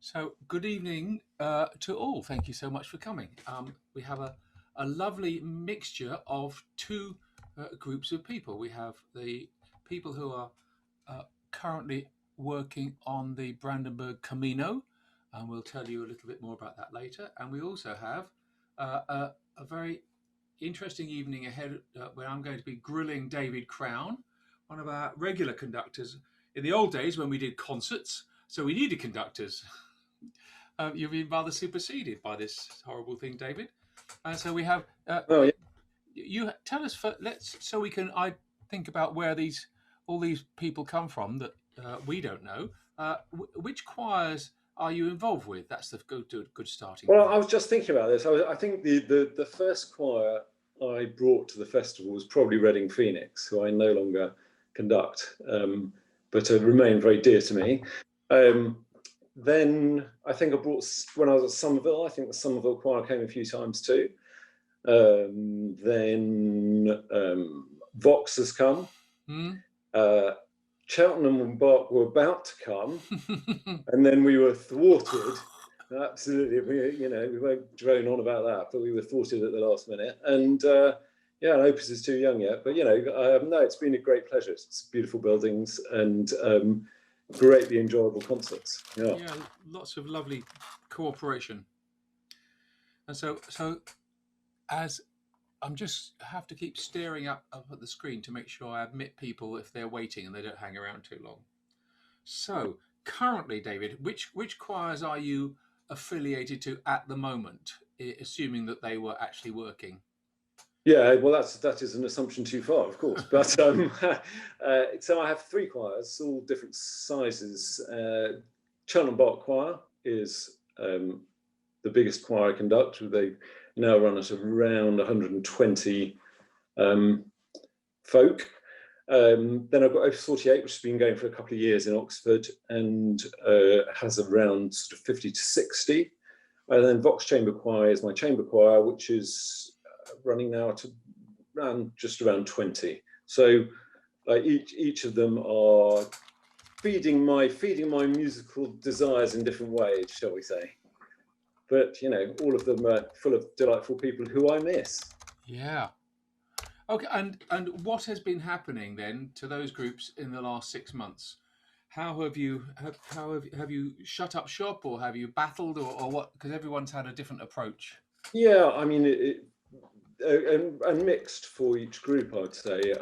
So, good evening to all. Thank you so much for coming. We have a lovely mixture of two groups of people. We have the people who are currently working on the Brandenburg Camino, and we'll tell you a little bit more about that later. And we also have a very interesting evening ahead where I'm going to be grilling David Crown, one of our regular conductors. In the old days when we did concerts, so we needed conductors. You've been rather superseded by this horrible thing, David. So we have Oh yeah. you tell us let's so we can I think about where these all these people come from that we don't know. Which choirs are you involved with? That's the good starting Well, point. I was just thinking about this. I think the first choir I brought to the festival was probably Reading Phoenix, who I no longer conduct, but remain very dear to me. Um, then I think I brought when I was at Somerville. I think the Somerville choir came a few times too. Then Vox has come. Hmm? Uh, Cheltenham and Bach were about to come, and then we were thwarted. Absolutely, we won't drone on about that, but we were thwarted at the last minute. And yeah, and Opus is too young yet, but no, it's been a great pleasure. It's beautiful buildings and greatly enjoyable concerts. Yeah. Yeah, lots of lovely cooperation. And so as I'm just have to keep staring up at the screen to make sure I admit people if they're waiting and they don't hang around too long. So currently, David, which choirs are you affiliated to at the moment, assuming that they were actually working? Yeah, well, that is an assumption too far, of course. But so I have three choirs, all different sizes. Cheltenham Bach Choir is the biggest choir I conduct. They now run at around 120 folk. Then I've got Opus 48, which has been going for a couple of years in Oxford and has around sort of 50 to 60. And then Vox Chamber Choir is my chamber choir, which is running now to just around 20. So each of them are feeding my musical desires in different ways, shall we say. But all of them are full of delightful people who I miss. Yeah. Okay. And what has been happening then to those groups in the last 6 months? How have you have you shut up shop or have you battled or what? Because everyone's had a different approach. Yeah, I mean, and mixed for each group, I'd say.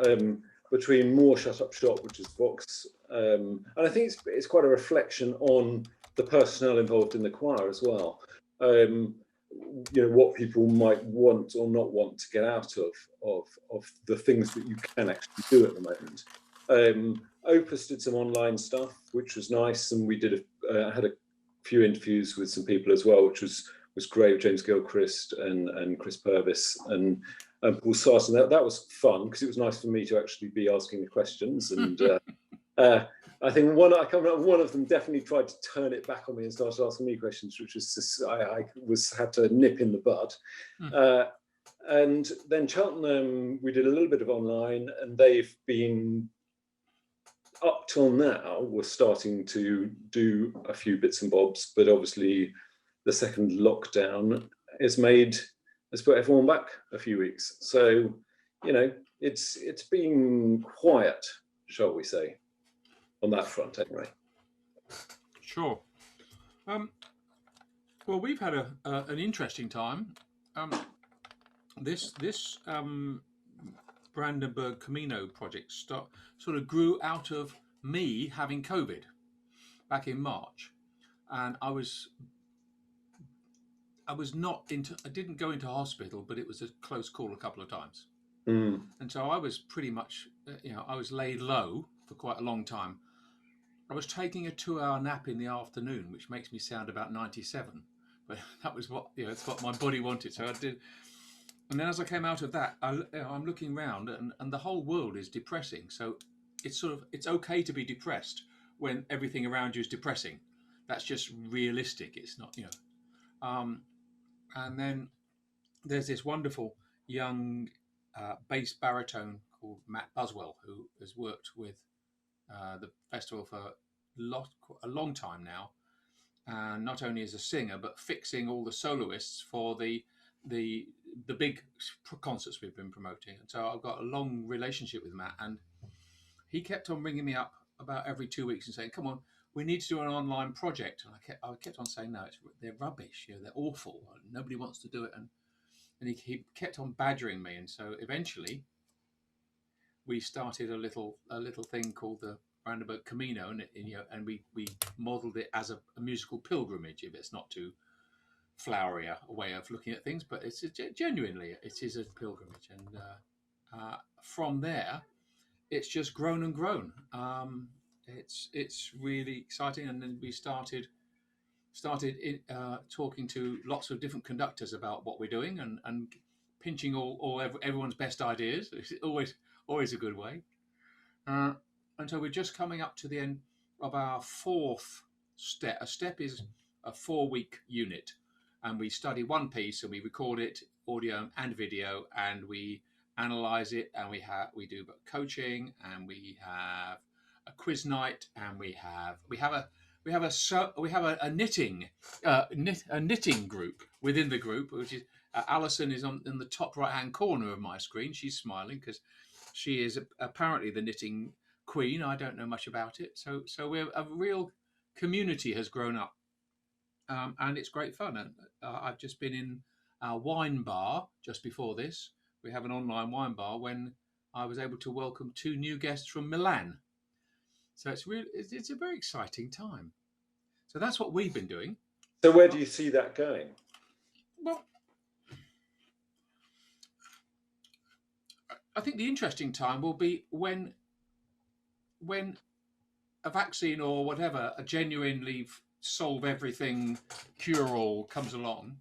Between more shut up shop, which is Vox, and I think it's quite a reflection on the personnel involved in the choir as well. What people might want or not want to get out of the things that you can actually do at the moment. Opus did some online stuff, which was nice, and we had a few interviews with some people as well, which was great. James Gilchrist and Chris Purvis and Paul Sarson. That was fun because it was nice for me to actually be asking the questions. And I think one of them definitely tried to turn it back on me and started asking me questions, which was just, I had to nip in the bud. And then Cheltenham, we did a little bit of online, and they've been up till now. We're starting to do a few bits and bobs, but obviously the second lockdown has put everyone back a few weeks. So, it's been quiet, shall we say, on that front anyway. Sure. Um, well, we've had an interesting time. Um, this Brandenburg Camino project sort of grew out of me having COVID back in March, and I was not into I didn't go into hospital, but it was a close call a couple of times, and so I was pretty much I was laid low for quite a long time. I was taking a 2 hour nap in the afternoon, which makes me sound about 97, but that was what it's what my body wanted, so I did. And then as I came out of that, I'm looking around, and the whole world is depressing. So it's okay to be depressed when everything around you is depressing. That's just realistic. It's not. And then there's this wonderful young bass baritone called Matt Buswell who has worked with the festival for a long time now, and not only as a singer, but fixing all the soloists for the the big concerts we've been promoting. And so I've got a long relationship with Matt, and he kept on ringing me up about every 2 weeks and saying, "Come on, we need to do an online project." And I kept on saying, "No, they're rubbish. They're awful. Nobody wants to do it." And he kept on badgering me, and so eventually we started a little thing called the Roundabout Camino, and we modelled it as a musical pilgrimage. If it's not too flowery a way of looking at things, but genuinely it is a pilgrimage, and from there it's just grown and grown. It's really exciting, and then we started talking to lots of different conductors about what we're doing, and pinching everyone's best ideas. It's always a good way. Uh, and so we're just coming up to the end of our fourth step. A step is a 4 week unit, and we study one piece and we record it, audio and video, and we analyze it, and we do coaching, and we have a quiz night, and we have a knitting a knitting group within the group, which is Alison is in the top right hand corner of my screen. She's smiling because she is apparently the knitting queen. I don't know much about it, so we're a real community has grown up, and it's great fun. And I've just been in our wine bar just before this. We have an online wine bar when I was able to welcome 2 new guests from Milan. So it's a very exciting time. So that's what we've been doing. So where do you see that going? Well, I think the interesting time will be when a vaccine or whatever, a genuinely solve everything cure all comes along,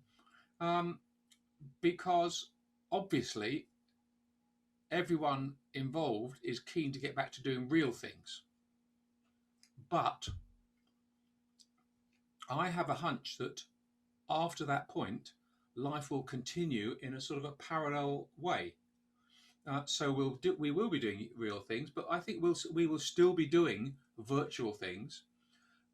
because obviously everyone involved is keen to get back to doing real things. But I have a hunch that after that point, life will continue in a sort of a parallel way. So we will be doing real things, but I think we will still be doing virtual things,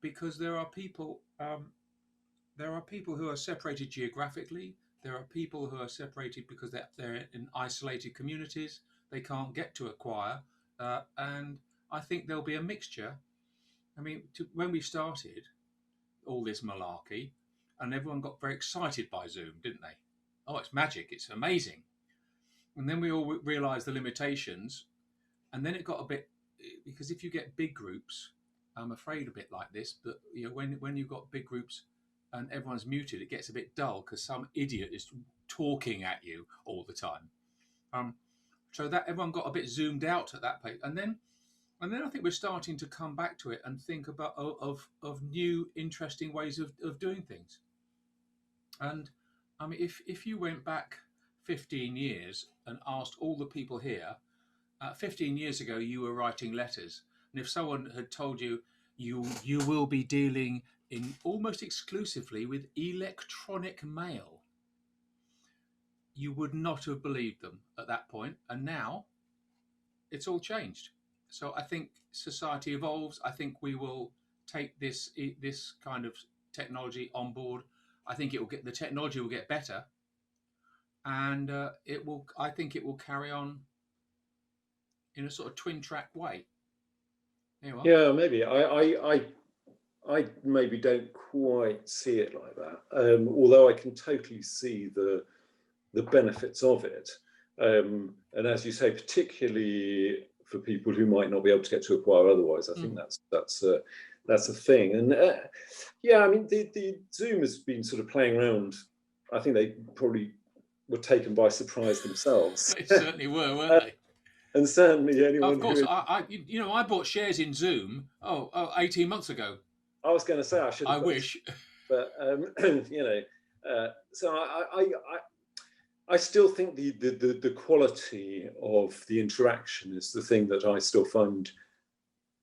because there are people who are separated geographically. There are people who are separated because they're in isolated communities. They can't get to a choir, and I think there'll be a mixture. I mean, when we started all this malarkey, and everyone got very excited by Zoom, didn't they? Oh, it's magic! It's amazing. And then we all realised the limitations, and then it got a bit, because if you get big groups, I'm afraid a bit like this, but when you've got big groups and everyone's muted, it gets a bit dull because some idiot is talking at you all the time. So that everyone got a bit zoomed out at that point, and then I think we're starting to come back to it and think about of new interesting ways of doing things. And I mean, if you went back 15 years and asked all the people here, 15 years ago you were writing letters, and if someone had told you you will be dealing in almost exclusively with electronic mail, you would not have believed them at that point. And now it's all changed. So I think society evolves. I think we will take this kind of technology on board. I think the technology will get better, and it will. I think it will carry on in a sort of twin track way. Yeah, maybe. I maybe don't quite see it like that. Although I can totally see the benefits of it. And as you say, particularly for people who might not be able to get to a choir otherwise, I think that's a thing. And yeah, I mean, the Zoom has been sort of playing around. I think they probably were taken by surprise themselves. They certainly were, weren't they? And certainly anyone. Of course, I bought shares in Zoom 18 months ago. I was going to say I should. I wish, but so I still think the quality of the interaction is the thing that I still find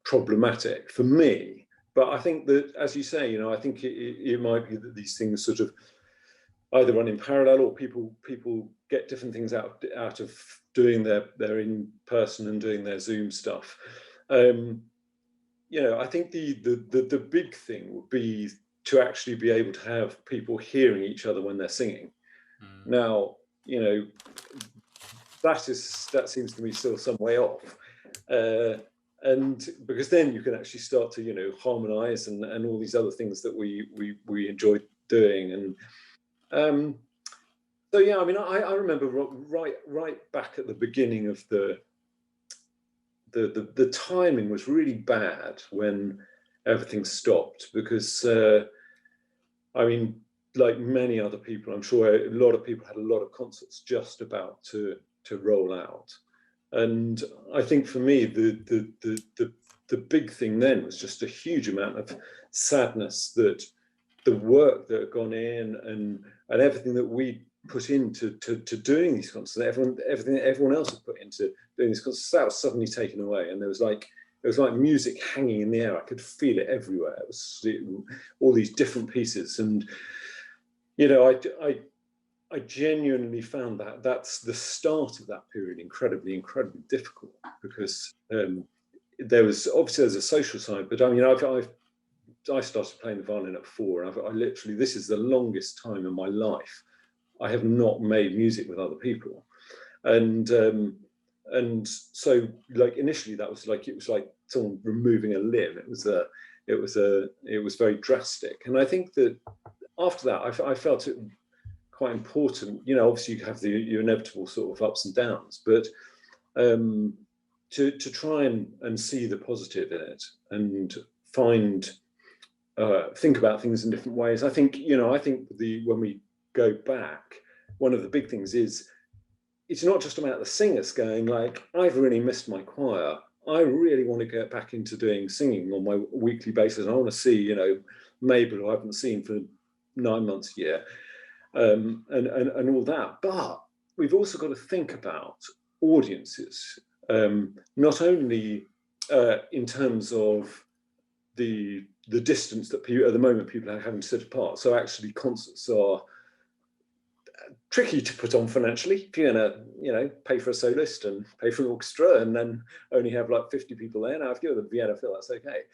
problematic for me. But I think that, as you say, I think it might be that these things sort of either run in parallel, or people get different things out of doing their in person and doing their Zoom stuff. I think the big thing would be to actually be able to have people hearing each other when they're singing. Now, you know, that seems to me still some way off. And because then you can actually start to, you know, harmonize and all these other things that we enjoyed doing. And so yeah, I mean, I remember right back at the beginning of the timing was really bad when everything stopped, because I mean, like many other people, I'm sure a lot of people had a lot of concerts just about to roll out. And I think for me, the big thing then was just a huge amount of sadness that the work that had gone in and everything that we put into doing these concerts, everything everyone else had put into doing these concerts, that was suddenly taken away. And there was like music hanging in the air. I could feel it everywhere. It was all these different pieces. And, you know, I genuinely found that that's the start of that period incredibly difficult, because there's a social side, but I mean, I started playing the violin at 4, and I literally, this is the longest time in my life I have not made music with other people. And so, like, initially that was like, it was like someone removing a limb. It was very drastic. And I think that after that, I felt it quite important. You know, obviously you have your inevitable sort of ups and downs, but to try and see the positive in it and think about things in different ways. I think, you know, when we go back, one of the big things is, it's not just about the singers going like, I've really missed my choir. I really want to get back into doing singing on my weekly basis. I want to see, you know, Mabel, who I haven't seen for 9 months a year, and all that. But we've also got to think about audiences, not only in terms of the distance that people, at the moment, people are having to sit apart. So actually concerts are tricky to put on financially. If you're gonna, you know, pay for a soloist and pay for an orchestra and then only have like 50 people there. Now, if you're the Vienna Phil, that's okay.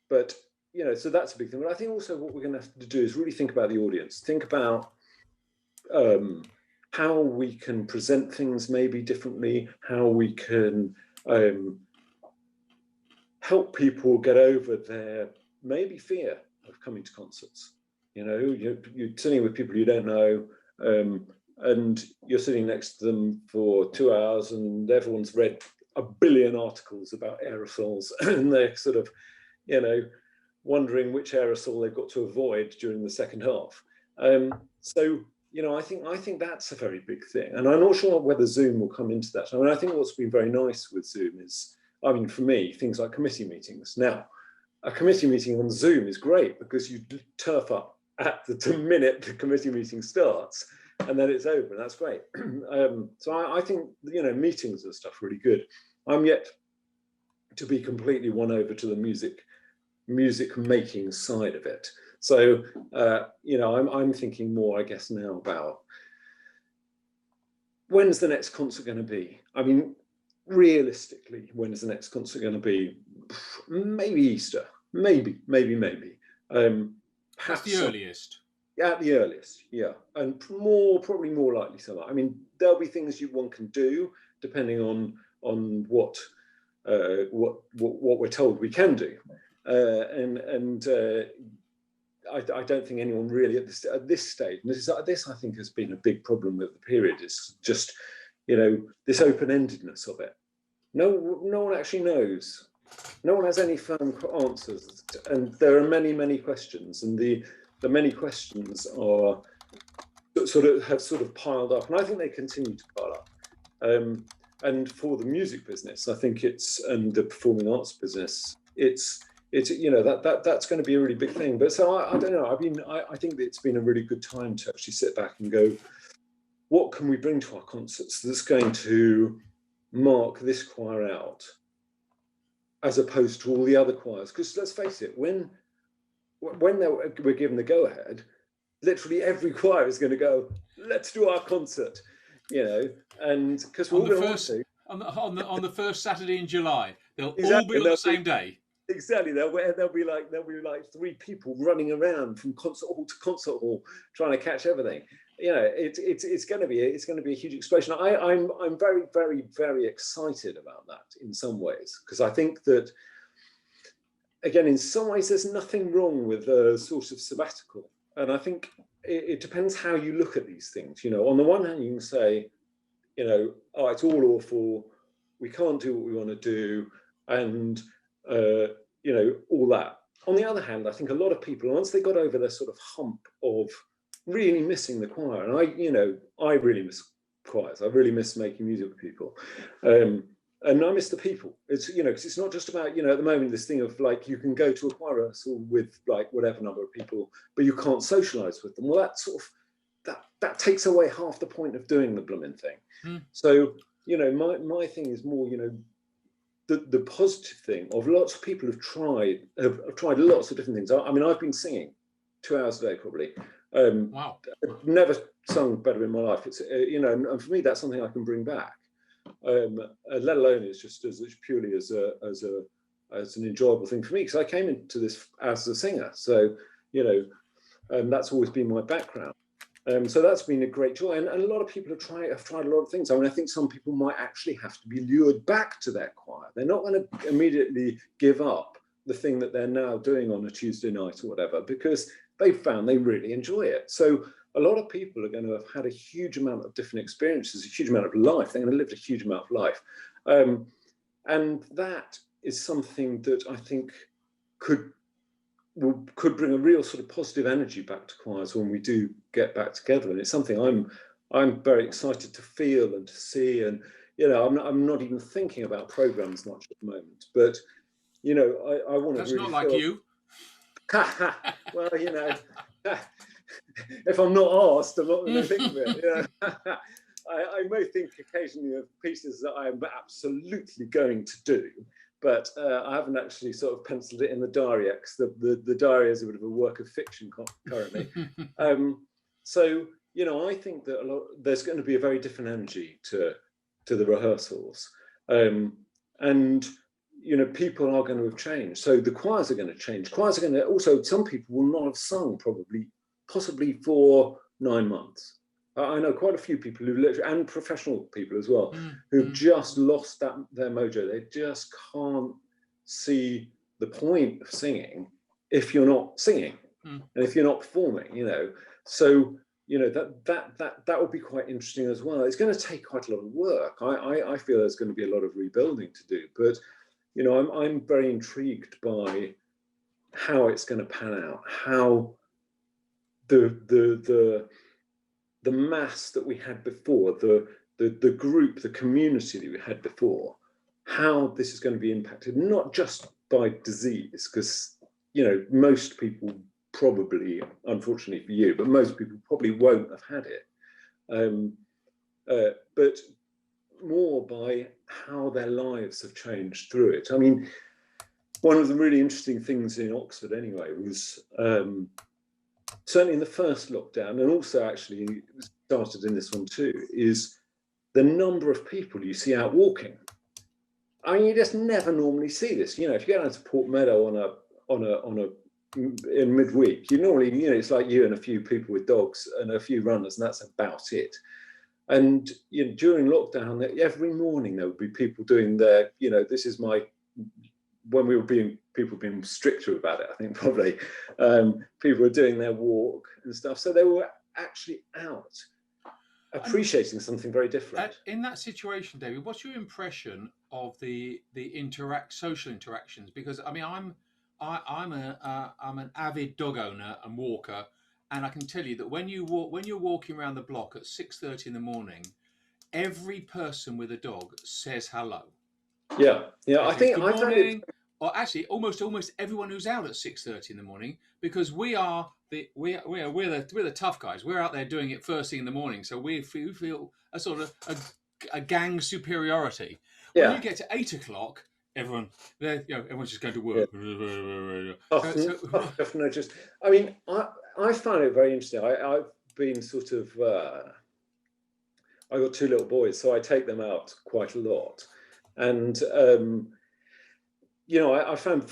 But, you know, so that's a big thing. But I think also what we're going to have to do is really think about the audience. Think about how we can present things maybe differently, how we can help people get over their maybe fear of coming to concerts. You know, you're sitting with people you don't know, and you're sitting next to them for 2 hours, and everyone's read a billion articles about aerosols, and they're sort of, you know, wondering which aerosol they've got to avoid during the second half. So, you know, I think that's a very big thing, and I'm not sure whether Zoom will come into that. I mean, I think what's been very nice with Zoom is, I mean, for me, things like committee meetings. Now, a committee meeting on Zoom is great because you turf up at the minute the committee meeting starts, and then it's over, and that's great. So I think, you know, meetings and stuff really good. I'm yet to be completely won over to the music making side of it. So you know, I'm thinking more, I guess, now about when's the next concert going to be? I mean, realistically, when is the next concert going to be? Maybe Easter, maybe. That's the earliest. At the earliest, yeah, and probably more likely summer. I mean, there'll be things one can do depending on what we're told we can do, and I don't think anyone really at this stage. And this I think has been a big problem with the period. Is just, you know, this open-endedness of it. No one actually knows. No one has any firm answers, and there are many questions, and the many questions are have sort of piled up, and I think they continue to pile up. And for the music business, I think and the performing arts business, it's you know, that's going to be a really big thing. But so I don't know. I mean, I think that it's been a really good time to actually sit back and go, what can we bring to our concerts that's going to mark this choir out, as opposed to all the other choirs? Because let's face it, when we're given the go-ahead, literally every choir is going to go, let's do our concert, you know, and because we're all going to want to. On the first Saturday in July, they'll Exactly. all be on the same day. exactly. There'll be like 3 people running around from concert hall to concert hall trying to catch everything. You know, it's going to be a huge explosion. I'm very, very, very excited about that in some ways, because I think that, again, in some ways, there's nothing wrong with a sort of sabbatical, and I think it depends how you look at these things. You know, on the one hand, you can say, you know, oh, it's all awful, we can't do what we want to do, and you know, all that. On the other hand, I think a lot of people, once they got over their sort of hump of really missing the choir, and I really miss choirs. I really miss making music with people. And I miss the people. It's, you know, because it's not just about, you know, at the moment, this thing of like, you can go to a choir rehearsal with like whatever number of people, but you can't socialize with them. Well, that sort of, that takes away half the point of doing the blooming thing. So, you know, my thing is more, you know, the positive thing of lots of people have tried lots of different things. I mean, I've been singing 2 hours a day probably. Wow. I've never sung better in my life. It's you know, and for me, that's something I can bring back. Let alone it's just as purely as an enjoyable thing for me, because I came into this as a singer. So, you know, that's always been my background. So that's been a great joy, and a lot of people have tried a lot of things. I mean, I think some people might actually have to be lured back to their choir. They're not going to immediately give up the thing that they're now doing on a Tuesday night or whatever, because they've found they really enjoy it. So a lot of people are going to have had a huge amount of different experiences, a huge amount of life. They're going to live a huge amount of life, and that is something that I think could bring a real sort of positive energy back to choirs when we do get back together. And it's something I'm very excited to feel and to see. And, you know, I'm not even thinking about programs much at the moment, but, you know, I want to That's really not like you. Well, you know, if I'm not asked, I'm not going to think of it. You know? I may think occasionally of pieces that I am absolutely going to do, but I haven't actually sort of penciled it in the diary yet, because the diary is a bit of a work of fiction currently. So, you know, I think that there's going to be a very different energy to the rehearsals, and you know, people are going to have changed. So the choirs are going to change. Choirs are going to also. Some people will not have sung possibly for 9 months. I know quite a few people who literally, and professional people as well, who've just lost their mojo. They just can't see the point of singing if you're not singing, and if you're not performing. You know, so you know that would be quite interesting as well. It's going to take quite a lot of work. I feel there's going to be a lot of rebuilding to do, but you know, I'm very intrigued by how it's going to pan out, how the mass that we had before, the group, the community that we had before, how this is going to be impacted, not just by disease, because, you know, most people probably, unfortunately for you, but most people probably won't have had it, but more by how their lives have changed through it. I mean, one of the really interesting things in Oxford anyway was, certainly in the first lockdown, and also actually started in this one too, is the number of people you see out walking. I mean, you just never normally see this. You know, if you go down to Port Meadow in midweek, you normally, you know, it's like you and a few people with dogs and a few runners, and that's about it. And you know, during lockdown, every morning there would be people doing their, you know, this is my, when we were people being stricter about it, I think probably, people were doing their walk and stuff. So they were actually out appreciating something very different. In that situation, David, what's your impression of the social interactions? Because I mean, I'm an avid dog owner and walker, and I can tell you that when you're walking around the block at 6:30 in the morning, every person with a dog says hello. Yeah, I think good morning. Or actually, almost everyone who's out at 6:30 in the morning, because we're the tough guys. We're out there doing it first thing in the morning, so we feel a sort of a gang superiority. When you get to 8 o'clock, everyone's just going to work. I've noticed. I mean, I find it very interesting. I've been sort of. I got 2 little boys, so I take them out quite a lot, and I found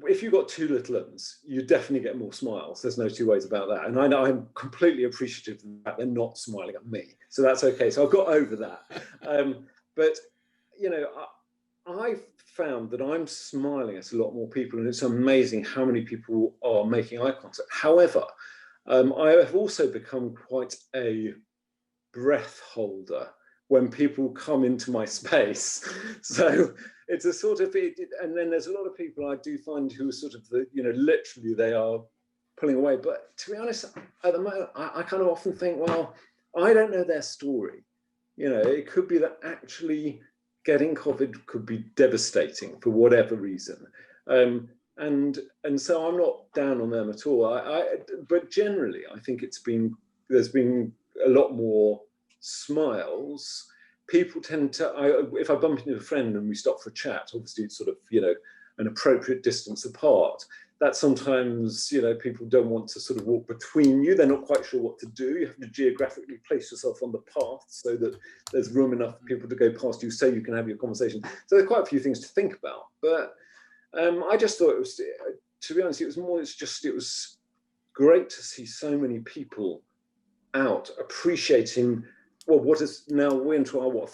if you've got two little ones, you definitely get more smiles. There's no two ways about that. And I know I'm completely appreciative that they're not smiling at me. So that's okay. So I've got over that. But, I've found that I'm smiling at a lot more people, and it's amazing how many people are making eye contact. However, I have also become quite a breath holder when people come into my space. So it's a sort of, and then there's a lot of people I do find who are sort of, literally they are pulling away. But to be honest, at the moment, I kind of often think, well, I don't know their story. It could be that actually getting COVID could be devastating for whatever reason. And so I'm not down on them at all. But generally, I think there's been a lot more smiles. People tend to, if I bump into a friend and we stop for a chat, obviously it's sort of, an appropriate distance apart. That sometimes, people don't want to sort of walk between you. They're not quite sure what to do. You have to geographically place yourself on the path so that there's room enough for people to go past you so you can have your conversation. So there are quite a few things to think about. But I just thought it was, to be honest, it was great to see so many people out appreciating what is now we're into our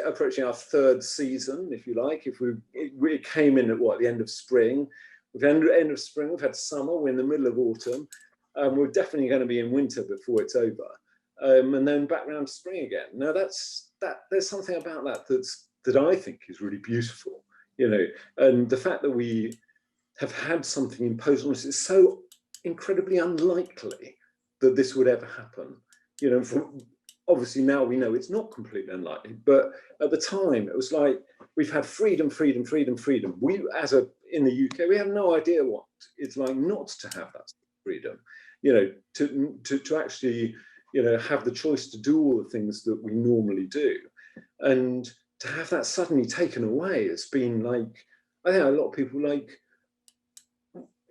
approaching our third season, if you like. If we came in at the end of spring, we've had end of spring, we've had summer, we're in the middle of autumn, we're definitely going to be in winter before it's over, and then back round to spring again. Now there's something about that I think is really beautiful, and the fact that we have had something imposed on us is so incredibly unlikely that this would ever happen. Obviously now we know it's not completely unlikely, but at the time it was like we've had freedom. We, in the UK, we have no idea what it's like not to have that freedom. To actually, have the choice to do all the things that we normally do, and to have that suddenly taken away, it's been like, I think a lot of people like,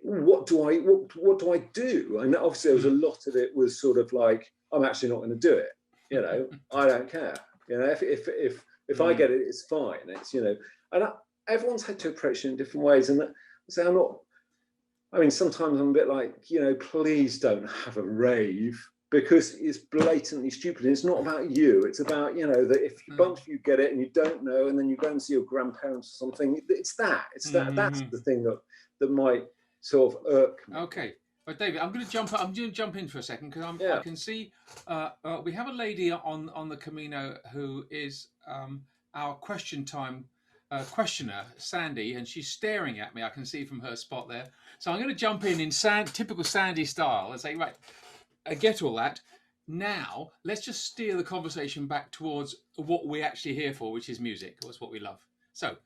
what do I do? And obviously there was a lot of it was sort of like, I'm actually not going to do it. I don't care. If I get it, it's fine. It's everyone's had to approach it in different ways. And so I'm not. I mean, sometimes I'm a bit like, please don't have a rave because it's blatantly stupid. It's not about you. It's about that if a bunch of you get it and you don't know, and then you go and see your grandparents or something. It's that. That's the thing that might sort of irk me. Okay. But David, I'm going to jump in for a second because I can see we have a lady on the Camino who is our question time questioner, Sandy, and she's staring at me. I can see from her spot there. So I'm going to jump in typical Sandy style and say, right, I get all that. Now let's just steer the conversation back towards what we're actually here for, which is music. That's what we love. So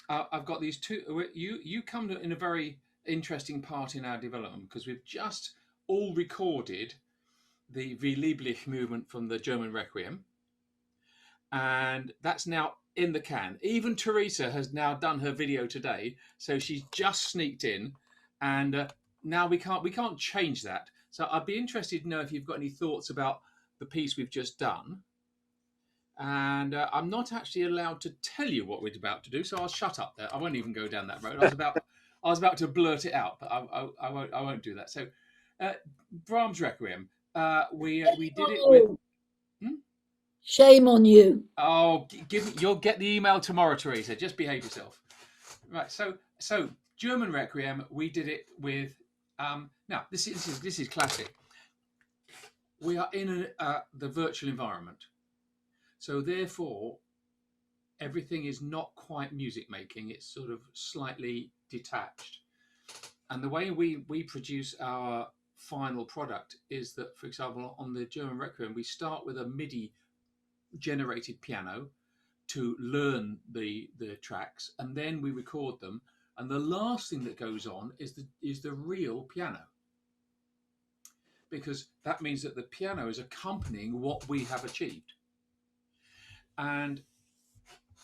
I've got these two. You come in a very interesting part in our development because we've just all recorded the Wie lieblich movement from the German Requiem, and that's now in the can. Even Teresa has now done her video today, so she's just sneaked in, and now we can't change that. So I'd be interested to know if you've got any thoughts about the piece we've just done. And I'm not actually allowed to tell you what we're about to do, so I'll shut up there. I won't even go down that road. I was about to blurt it out, but I won't do that. So, Brahms Requiem. We did it with. Shame on you. Oh, you'll get the email tomorrow, Teresa. Just behave yourself. Right. So German Requiem. We did it with. Now this is classic. We are in the virtual environment. So therefore, everything is not quite music making. It's sort of slightly detached. And the way we produce our final product is that, for example, on the German Requiem, we start with a MIDI generated piano to learn the tracks, and then we record them. And the last thing that goes on is the real piano, because that means that the piano is accompanying what we have achieved. And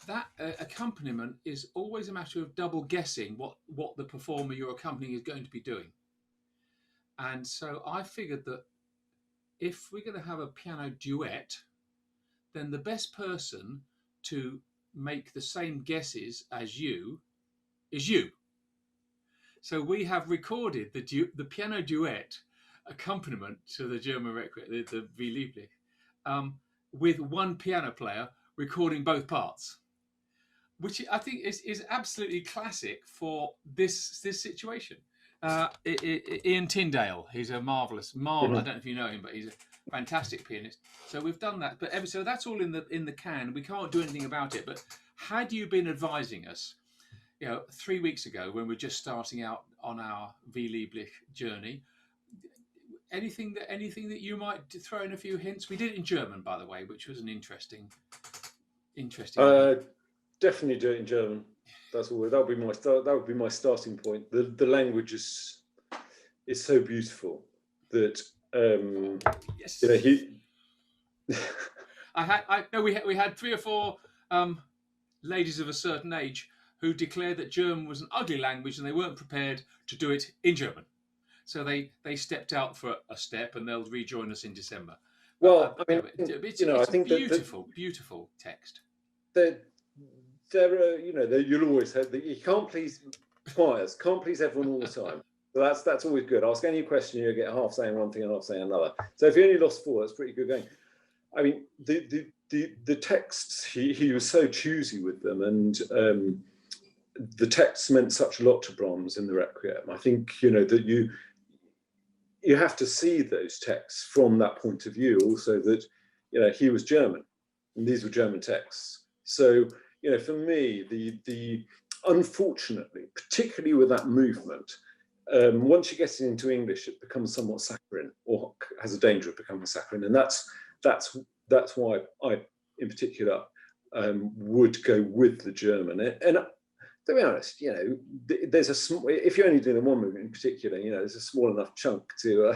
that accompaniment is always a matter of double guessing what the performer you're accompanying is going to be doing. And so I figured that if we're going to have a piano duet, then the best person to make the same guesses as you is you. So we have recorded the piano duet accompaniment to the German requiem, the Wie lieblich, with one piano player recording both parts, which I think is absolutely classic for this situation. Ian Tyndale, he's a marvelous. I don't know if you know him, but he's a fantastic pianist. So we've done that, but so that's all in the can. We can't do anything about it. But had you been advising us, 3 weeks ago when we're just starting out on our Wie lieblich journey, anything that you might throw in a few hints? We did it in German, by the way, which was an interesting. Definitely do it in German. That would be my starting point. The language is so beautiful that yes. We had 3 or 4 ladies of a certain age who declared that German was an ugly language and they weren't prepared to do it in German. So they stepped out for a step and they'll rejoin us in December. Well, I mean, I think beautiful text. There are, you'll always have you can't please choirs, can't please everyone all the time. So that's always good. Ask any question, you get half saying one thing and half saying another. So if you only lost 4, that's pretty good going. I mean, the texts, he was so choosy with them, and the texts meant such a lot to Brahms in the Requiem. I think that you have to see those texts from that point of view. Also, that he was German, and these were German texts. So for me, the unfortunately, particularly with that movement, once you get it into English, it becomes somewhat saccharine, or has a danger of becoming saccharine, and that's why I, in particular, would go with the German. And to be honest, there's if you're only doing the one movement in particular, there's a small enough chunk to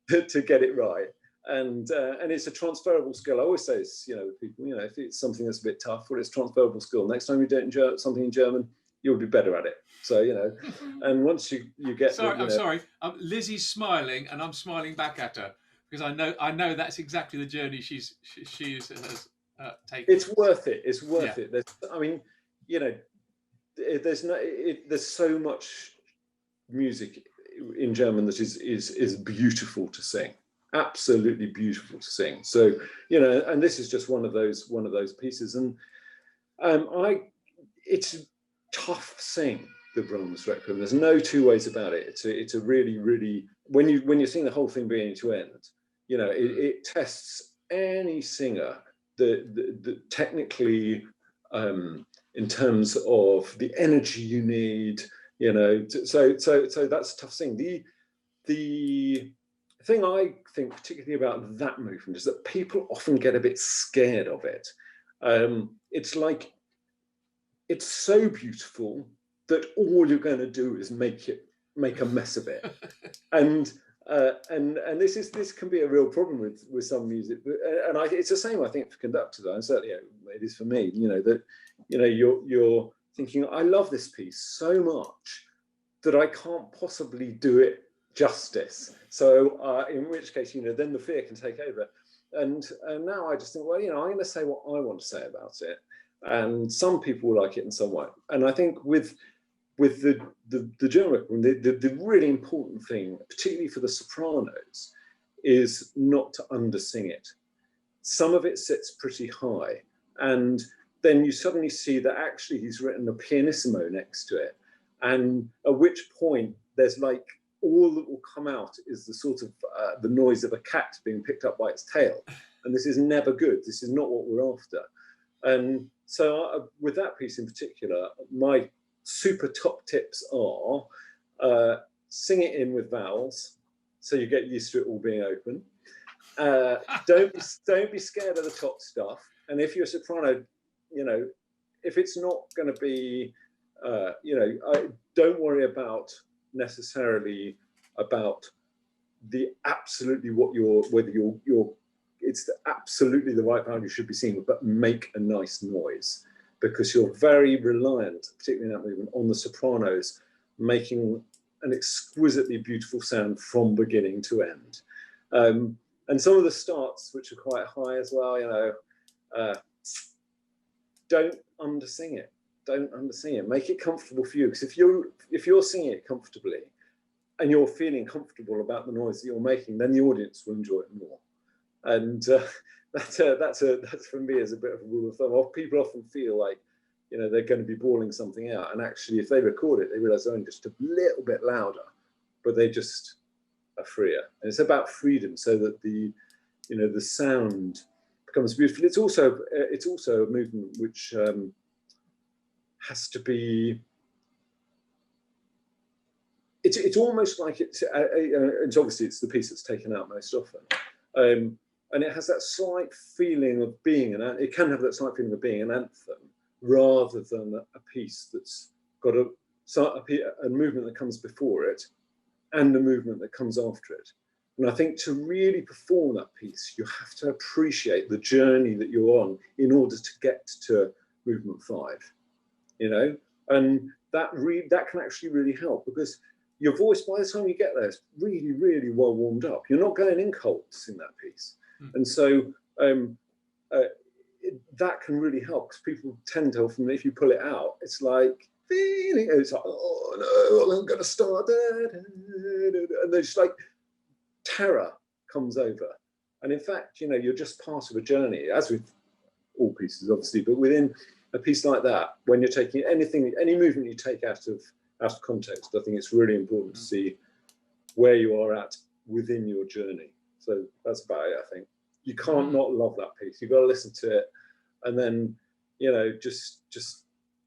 to get it right. And it's a transferable skill. I always say this, with people, if it's something that's a bit tough, well, it's transferable skill. Next time you do something in German, you'll be better at it. So, and once you get... I'm sorry. Lizzie's smiling and I'm smiling back at her because I know that's exactly the journey she has taken. It's worth it. It's worth it. There's so much music in German that is beautiful to sing. Absolutely beautiful to sing. So, and this is just one of those pieces. And it's tough sing, the Brahms Requiem. There's no two ways about it. It's a really, really, when you sing the whole thing beginning to end, it tests any singer that technically, in terms of the energy you need, so that's a tough thing. The thing I think particularly about that movement is that people often get a bit scared of it. It's like, it's so beautiful that all you're going to do is make a mess of it. And this can be a real problem with some music, and it's the same, I think, for conductors, and certainly it is for me. That you're thinking, I love this piece so much that I can't possibly do it justice. So in which case, then the fear can take over. And now I just think, well, I'm going to say what I want to say about it, and some people will like it and some won't. And I think with the German, the really important thing, particularly for the sopranos, is not to undersing it. Some of it sits pretty high, and then you suddenly see that actually he's written a pianissimo next to it, and at which point there's like, all that will come out is the sort of the noise of a cat being picked up by its tail, and this is never good. This is not what we're after. And so with that piece in particular, my super top tips are sing it in with vowels, so you get used to it all being open. Don't be scared of the top stuff. And if you're a soprano, if it's not going to be, don't worry about necessarily about the absolutely it's absolutely the right value should be seen, but make a nice noise, because you're very reliant, particularly in that movement, on the sopranos making an exquisitely beautiful sound from beginning to end. And some of the starts, which are quite high as well, don't undersing it. don't undersing it. Make it comfortable for you, because if you're singing it comfortably and you're feeling comfortable about the noise that you're making, then the audience will enjoy it more. And that's for me as a bit of a rule of thumb. People often feel like, you know, they're going to be bawling something out, and actually, if they record it, they realize they're only just a little bit louder, but they just are freer. And it's about freedom, so that the sound becomes beautiful. It's also a movement which has to be. It's almost like it's obviously it's the piece that's taken out most often, and it has that slight feeling of being it can have that slight feeling of being an anthem, rather than a piece that's got a movement that comes before it and a movement that comes after it. And I think to really perform that piece, you have to appreciate the journey that you're on in order to get to movement 5, you know, and that can actually really help, because your voice, by the time you get there, is really, really well warmed up. You're not going in cold to sing that piece. And so that can really help, because people tend to often, if you pull it out, it's like, oh no, I'm going to start, and there's like terror comes over. And in fact, you know, you're just part of a journey, as with all pieces, obviously, but within a piece like that, when you're taking any movement you take out of context, I think it's really important to see where you are at within your journey. So that's about it, I think. You can't not love that piece. You've got to listen to it, and then, you know, just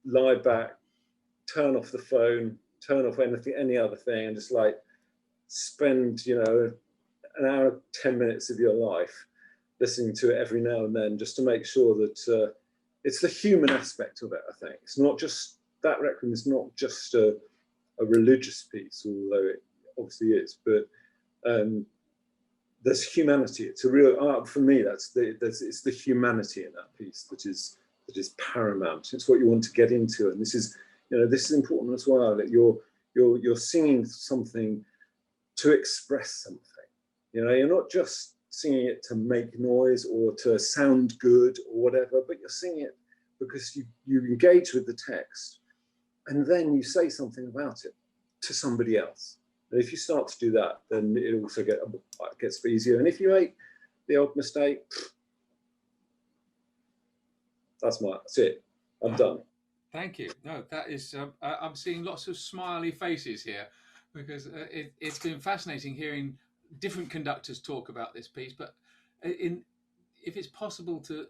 lie back, turn off the phone, turn off any other thing, and just like spend, you know, an hour, 10 minutes of your life listening to it every now and then, just to make sure that it's the human aspect of it. I think it's not just that requiem is not just a religious piece, although it obviously is, but there's humanity. It's a real for me. It's the humanity in that piece that is paramount. It's what you want to get into, and this is important as well. That you're singing something to express something. You know, you're not just singing it to make noise or to sound good or whatever, but you're singing it because you engage with the text, and then you say something about it to somebody else. And if you start to do that, then it also gets easier. And if you make the odd mistake, that's it. I'm done. Thank you. No, that is. I'm seeing lots of smiley faces here, because it's been fascinating hearing different conductors talk about this piece. But if it's possible to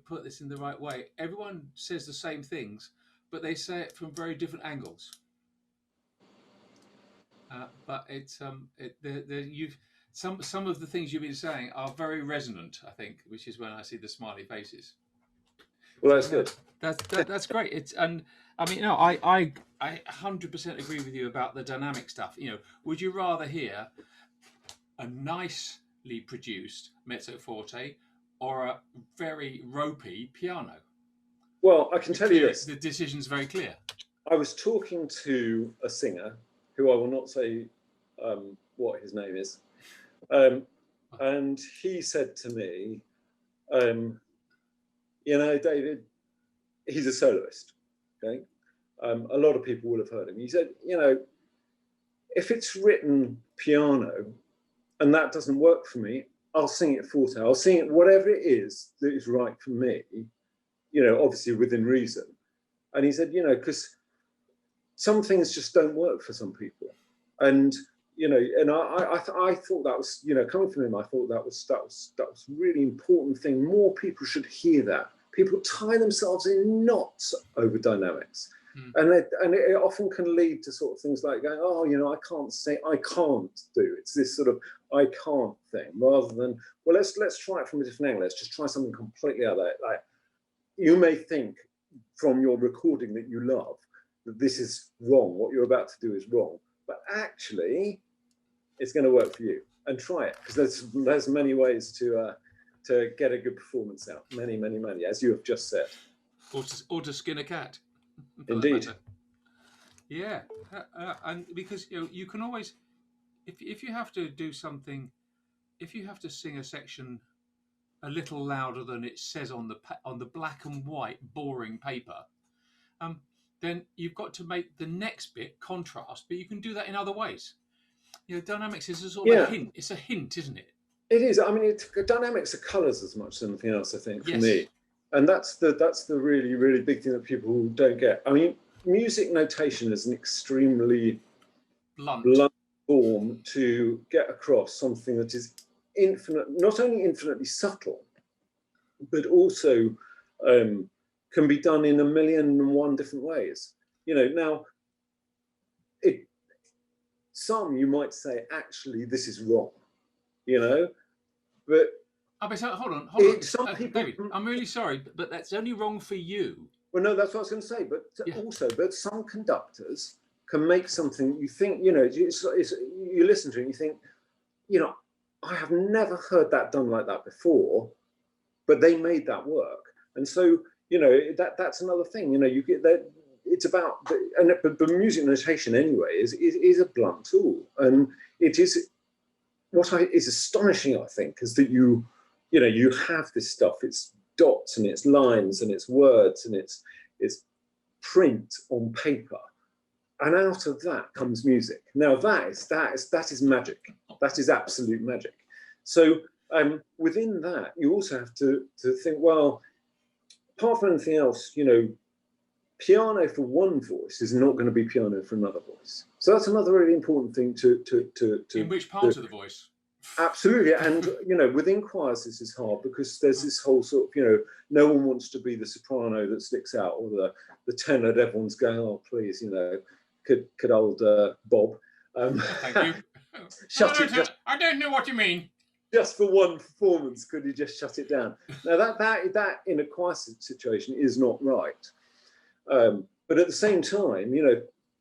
put this in the right way, everyone says the same things, but they say it from very different angles. But it's some of the things you've been saying are very resonant, I think, which is when I see the smiley faces. Well, that's good. That's great. It's and I mean, no, I 100% agree with you about the dynamic stuff. You know, would you rather hear a nicely produced mezzo forte or a very ropey piano? Well, I can tell you this. The decision's very clear. I was talking to a singer who I will not say what his name is, and he said to me, you know, David, he's a soloist, okay? A lot of people will have heard him. He said, you know, if it's written piano and that doesn't work for me, I'll sing it forte. I'll sing it whatever it is that is right for me, you know, obviously within reason. And he said, you know, because some things just don't work for some people. And, you know, and I thought that was, you know, coming from him, I thought that was a really important thing. More people should hear that. People tie themselves in knots over dynamics. And it often can lead to sort of things like going, oh, you know, I can't do. It's this sort of I can't thing, rather than, well, let's try it from a different angle. Let's just try something completely other. Like, you may think from your recording that you love that this is wrong. What you're about to do is wrong, but actually, it's going to work for you. And try it, because there's many ways to get a good performance out. Many, as you have just said. Or to skin a cat. Indeed. Yeah, and because you can always, if you have to do something, if you have to sing a section a little louder than it says on the black and white boring paper, then you've got to make the next bit contrast, but you can do that in other ways. Dynamics is a sort of a hint. It's a hint, isn't it? It is. I mean, dynamics are colours as much as anything else, I think, for Yes. me. And that's the really, really big thing that people don't get. I mean, music notation is an extremely blunt form to get across something that is not only infinitely subtle, but also can be done in 1,000,001 different ways. Now, some you might say, actually, this is wrong, but hold on. Some people, David, I'm really sorry, but that's only wrong for you. Well, no, that's what I was going to say. But also, some conductors can make something you think, you listen to it and you think, I have never heard that done like that before, but they made that work. And so, that's another thing. You get that. It's about, but music notation anyway is a blunt tool, and it is what is astonishing, I think, is that you have this stuff. It's dots and it's lines and it's words and it's print on paper, and out of that comes music. Now that is magic. That is absolute magic. So within that, you also have to think, well, apart from anything else, piano for one voice is not going to be piano for another voice. So that's another really important thing to in which part of the voice? Absolutely. And within choirs this is hard because there's this whole sort of, no one wants to be the soprano that sticks out, or the tenor that everyone's going, oh please, could old Bob Thank you. I don't know what you mean. Just for one performance, could you just shut it down? Now that in a choir situation is not right. But at the same time,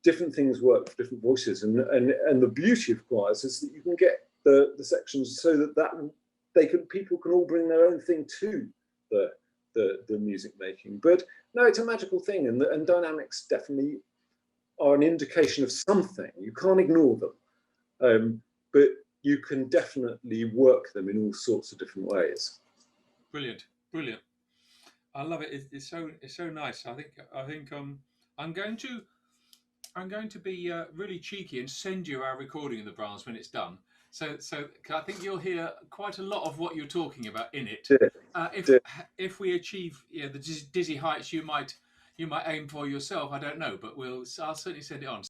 different things work for different voices, and the beauty of choirs is that you can get the sections so that people can all bring their own thing to the music making. But no, it's a magical thing, and dynamics definitely are an indication of something. You can't ignore them, but you can definitely work them in all sorts of different ways. Brilliant. I love it. It's so nice. I think I'm going to be really cheeky and send you our recording of the Brahms when it's done. So I think you'll hear quite a lot of what you're talking about in it. If we achieve the dizzy heights you might aim for yourself, I don't know, but I'll certainly send it on.